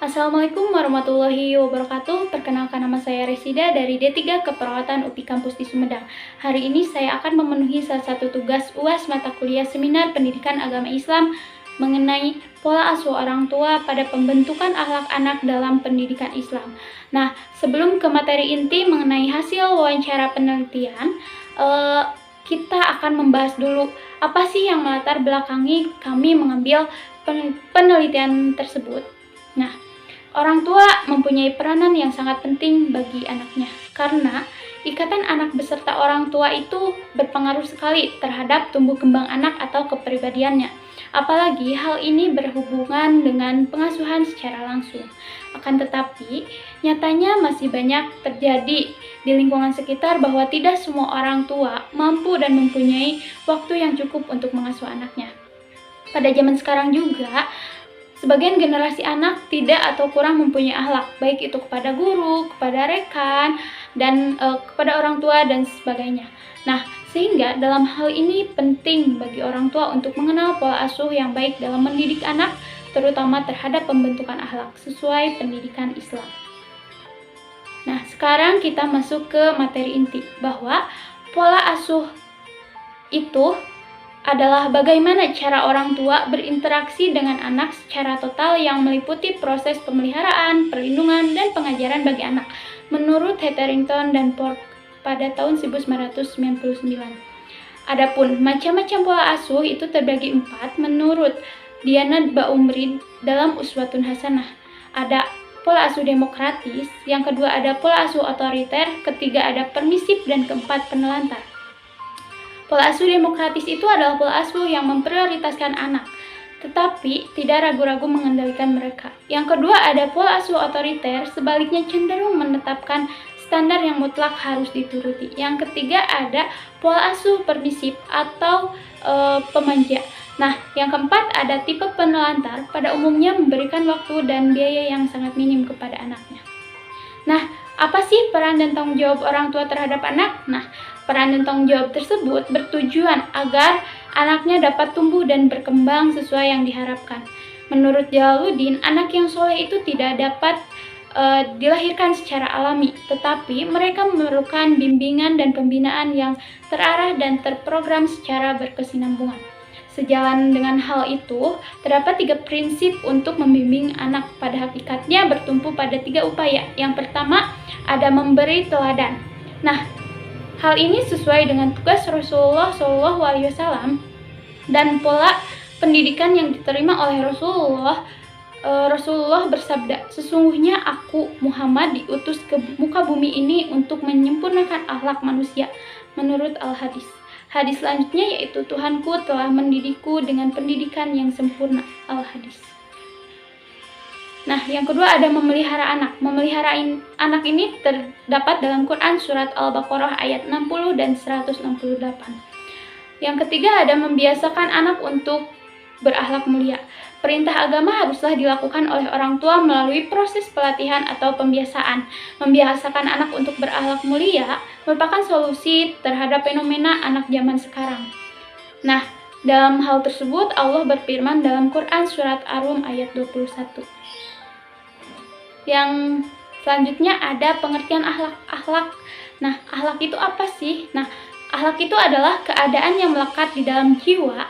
Assalamualaikum warahmatullahi wabarakatuh. Perkenalkan, nama saya Resida dari D3 Keperawatan UPI Kampus di Sumedang. Hari ini saya akan memenuhi salah satu tugas UAS mata kuliah Seminar Pendidikan Agama Islam mengenai pola asuh orang tua pada pembentukan akhlak anak dalam pendidikan Islam. Nah, sebelum ke materi inti mengenai hasil wawancara penelitian, kita akan membahas dulu apa sih yang melatar belakangi kami mengambil penelitian tersebut. Nah, orang tua mempunyai peranan yang sangat penting bagi anaknya, karena ikatan anak beserta orang tua itu berpengaruh sekali terhadap tumbuh kembang anak atau kepribadiannya. Apalagi hal ini berhubungan dengan pengasuhan secara langsung. Akan tetapi, nyatanya masih banyak terjadi di lingkungan sekitar bahwa tidak semua orang tua mampu dan mempunyai waktu yang cukup untuk mengasuh anaknya. Pada zaman sekarang juga, sebagian generasi anak tidak atau kurang mempunyai akhlak, baik itu kepada guru, kepada rekan, dan kepada orang tua dan sebagainya. Nah, sehingga dalam hal ini penting bagi orang tua untuk mengenal pola asuh yang baik dalam mendidik anak, terutama terhadap pembentukan akhlak sesuai pendidikan Islam. Nah, sekarang kita masuk ke materi inti, bahwa pola asuh itu adalah bagaimana cara orang tua berinteraksi dengan anak secara total yang meliputi proses pemeliharaan, perlindungan, dan pengajaran bagi anak, menurut Hetherington dan Pork pada tahun 1999. Adapun macam-macam pola asuh itu terbagi 4 menurut Diana Baumrid dalam Uswatun Hasanah. Ada pola asuh demokratis, yang kedua ada pola asuh otoriter, ketiga ada permisif, dan keempat penelantar. Pola asuh demokratis itu adalah pola asuh yang memprioritaskan anak, tetapi tidak ragu-ragu mengendalikan mereka. Yang kedua ada pola asuh otoriter, sebaliknya cenderung menetapkan standar yang mutlak harus dituruti. Yang ketiga ada pola asuh permisif atau pemanja. Nah, yang keempat ada tipe penelantar, pada umumnya memberikan waktu dan biaya yang sangat minim kepada anaknya. Nah, apa sih peran dan tanggung jawab orang tua terhadap anak? Nah, peran dan tanggung jawab tersebut bertujuan agar anaknya dapat tumbuh dan berkembang sesuai yang diharapkan. Menurut Jalaluddin, anak yang soleh itu tidak dapat dilahirkan secara alami, tetapi mereka memerlukan bimbingan dan pembinaan yang terarah dan terprogram secara berkesinambungan. Sejalan dengan hal itu, terdapat 3 prinsip untuk membimbing anak, pada hakikatnya bertumpu pada 3 upaya. Yang pertama, ada memberi teladan. Nah, hal ini sesuai dengan tugas Rasulullah SAW dan pola pendidikan yang diterima oleh Rasulullah. Rasulullah bersabda, "Sesungguhnya aku Muhammad diutus ke muka bumi ini untuk menyempurnakan akhlak manusia," menurut Al-Hadis. Hadis selanjutnya yaitu, "Tuhanku telah mendidikku dengan pendidikan yang sempurna," Al-Hadis. Nah, yang kedua ada memelihara anak. Memelihara anak ini terdapat dalam Quran surat Al-Baqarah ayat 60 dan 168. Yang ketiga ada membiasakan anak untuk berakhlak mulia. Perintah agama haruslah dilakukan oleh orang tua melalui proses pelatihan atau pembiasaan. Membiasakan anak untuk berakhlak mulia merupakan solusi terhadap fenomena anak zaman sekarang. Nah, dalam hal tersebut Allah berfirman dalam Quran surat Ar-Rum ayat 21. Yang selanjutnya ada pengertian akhlak. Nah, akhlak itu apa sih? Nah, akhlak itu adalah keadaan yang melekat di dalam jiwa,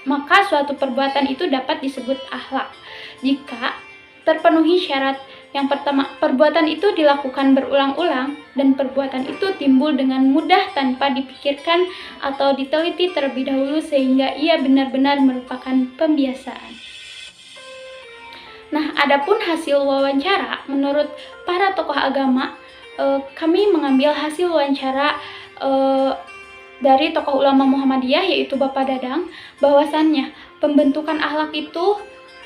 maka suatu perbuatan itu dapat disebut akhlak jika terpenuhi syarat. Yang pertama, perbuatan itu dilakukan berulang-ulang dan perbuatan itu timbul dengan mudah tanpa dipikirkan atau diteliti terlebih dahulu sehingga ia benar-benar merupakan pembiasaan. Nah, adapun hasil wawancara menurut para tokoh agama, kami mengambil hasil wawancara dari tokoh ulama Muhammadiyah yaitu Bapak Dadang, bahwasannya pembentukan akhlak itu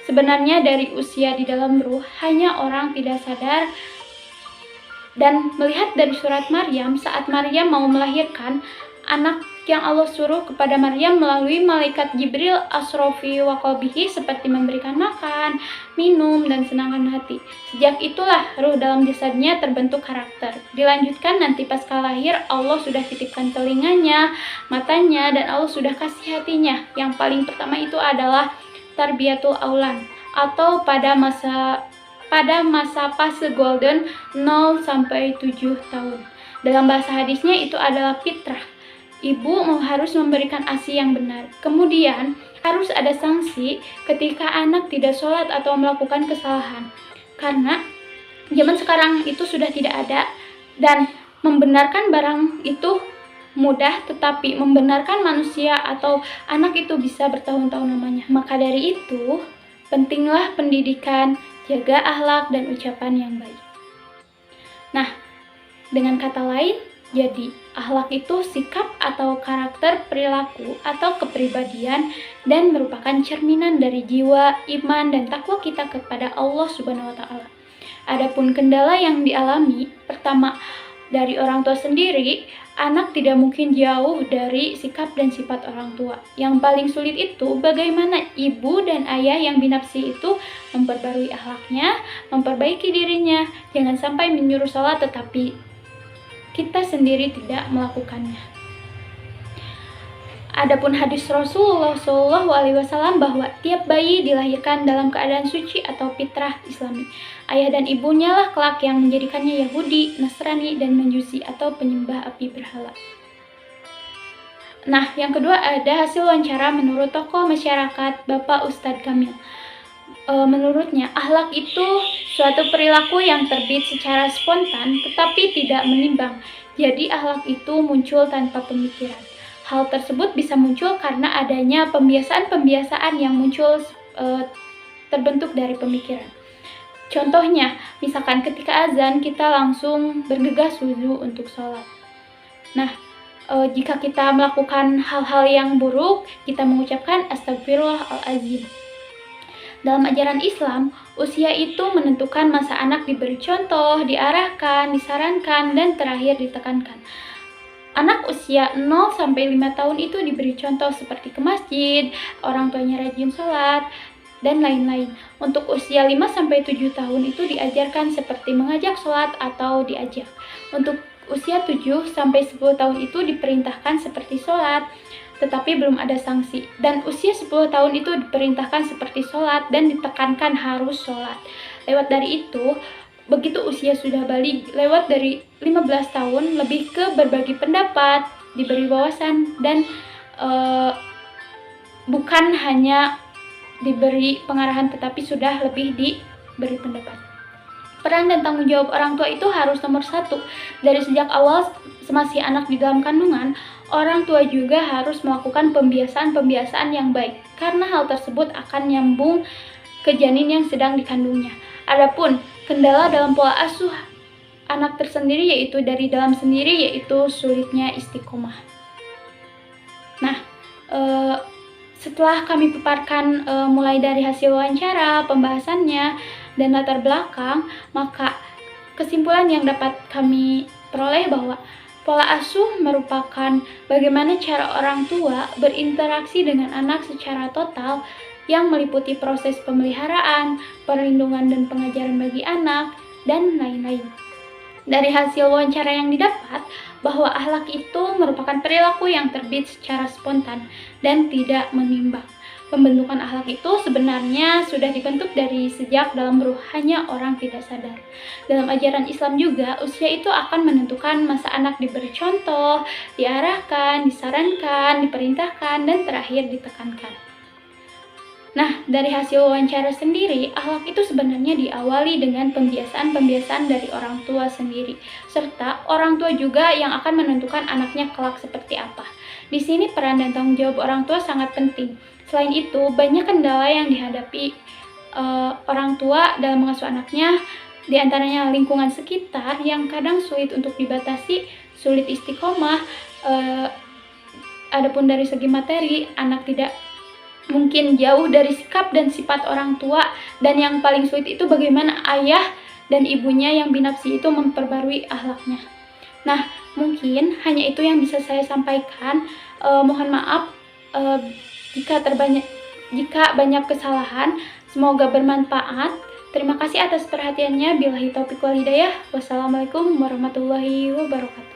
sebenarnya dari usia di dalam ruh, hanya orang tidak sadar. Dan melihat dari surat Maryam, saat Maryam mau melahirkan, anak yang Allah suruh kepada Maryam melalui malaikat Jibril asrofi wa qalbihi seperti memberikan makan, minum, dan senangkan hati. Sejak itulah ruh dalam jasadnya terbentuk karakter. Dilanjutkan nanti pasca lahir, Allah sudah titipkan telinganya, matanya, dan Allah sudah kasih hatinya. Yang paling pertama itu adalah tarbiyatul aulan, atau pada pada masa fase golden 0 sampai 7 tahun. Dalam bahasa hadisnya itu adalah fitrah. Ibu harus memberikan ASI yang benar. Kemudian harus ada sanksi ketika anak tidak sholat atau melakukan kesalahan. Karena zaman sekarang itu sudah tidak ada, dan membenarkan barang itu mudah, tetapi membenarkan manusia atau anak itu bisa bertahun-tahun lamanya. Maka dari itu, pentinglah pendidikan, jaga akhlak dan ucapan yang baik. Nah, dengan kata lain, jadi akhlak itu sikap atau karakter, perilaku atau kepribadian, dan merupakan cerminan dari jiwa, iman, dan takwa kita kepada Allah Subhanahu wa Ta'ala. Adapun kendala yang dialami, pertama, dari orang tua sendiri, anak tidak mungkin jauh dari sikap dan sifat orang tua. Yang paling sulit itu bagaimana ibu dan ayah yang binafsi itu memperbarui akhlaknya, memperbaiki dirinya, jangan sampai menyuruh sholat tetapi kita sendiri tidak melakukannya. Adapun hadis Rasulullah SAW bahwa tiap bayi dilahirkan dalam keadaan suci atau fitrah Islami. Ayah dan ibunya lah kelak yang menjadikannya Yahudi, Nasrani, dan Majusi atau penyembah api berhala. Nah, yang kedua ada hasil wawancara menurut tokoh masyarakat Bapak Ustadz Kamil. Menurutnya, akhlak itu suatu perilaku yang terbit secara spontan tetapi tidak menimbang. Jadi akhlak itu muncul tanpa pemikiran. Hal tersebut bisa muncul karena adanya pembiasaan-pembiasaan yang muncul terbentuk dari pemikiran. Contohnya, misalkan ketika azan kita langsung bergegas wudhu untuk sholat. Nah, jika kita melakukan hal-hal yang buruk, kita mengucapkan astagfirullahaladzim. Dalam ajaran Islam, usia itu menentukan masa anak diberi contoh, diarahkan, disarankan, dan terakhir ditekankan. Anak usia 0 sampai 5 tahun itu diberi contoh seperti ke masjid, orang tuanya rajin sholat, dan lain-lain. Untuk usia 5 sampai 7 tahun itu diajarkan seperti mengajak sholat atau diajak. Untuk usia 7 sampai 10 tahun itu diperintahkan seperti sholat, tetapi belum ada sanksi. Dan usia 10 tahun itu diperintahkan seperti sholat dan ditekankan harus sholat. Lewat dari itu, begitu usia sudah balik, lewat dari 15 tahun lebih ke berbagi pendapat, diberi wawasan, dan bukan hanya diberi pengarahan tetapi sudah lebih diberi pendapat. Peran dan tanggung jawab orang tua itu harus nomor 1. Dari sejak awal masih anak di dalam kandungan, orang tua juga harus melakukan pembiasaan-pembiasaan yang baik, karena hal tersebut akan nyambung ke janin yang sedang dikandungnya. Adapun kendala dalam pola asuh anak tersendiri yaitu dari dalam sendiri, yaitu sulitnya istiqomah. Nah, setelah kami paparkan mulai dari hasil wawancara, pembahasannya, dan latar belakang, maka kesimpulan yang dapat kami peroleh bahwa pola asuh merupakan bagaimana cara orang tua berinteraksi dengan anak secara total yang meliputi proses pemeliharaan, perlindungan dan pengajaran bagi anak, dan lain-lain. Dari hasil wawancara yang didapat, bahwa akhlak itu merupakan perilaku yang terbit secara spontan dan tidak menimbang. Pembentukan akhlak itu sebenarnya sudah dibentuk dari sejak dalam ruh, hanya orang tidak sadar. Dalam ajaran Islam juga, usia itu akan menentukan masa anak diberi contoh, diarahkan, disarankan, diperintahkan, dan terakhir ditekankan. Nah, dari hasil wawancara sendiri, akhlak itu sebenarnya diawali dengan pembiasaan-pembiasaan dari orang tua sendiri, serta orang tua juga yang akan menentukan anaknya kelak seperti apa. Di sini peran dan tanggung jawab orang tua sangat penting. Selain itu, banyak kendala yang dihadapi orang tua dalam mengasuh anaknya, di antaranya lingkungan sekitar yang kadang sulit untuk dibatasi, sulit istiqomah. Adapun dari segi materi, anak tidak mungkin jauh dari sikap dan sifat orang tua, dan yang paling sulit itu bagaimana ayah dan ibunya yang binafsi itu memperbarui akhlaknya. Nah, mungkin hanya itu yang bisa saya sampaikan. Mohon maaf jika banyak kesalahan. Semoga bermanfaat. Terima kasih atas perhatiannya. Billahi taufiq wal hidayah. Wassalamualaikum warahmatullahi wabarakatuh.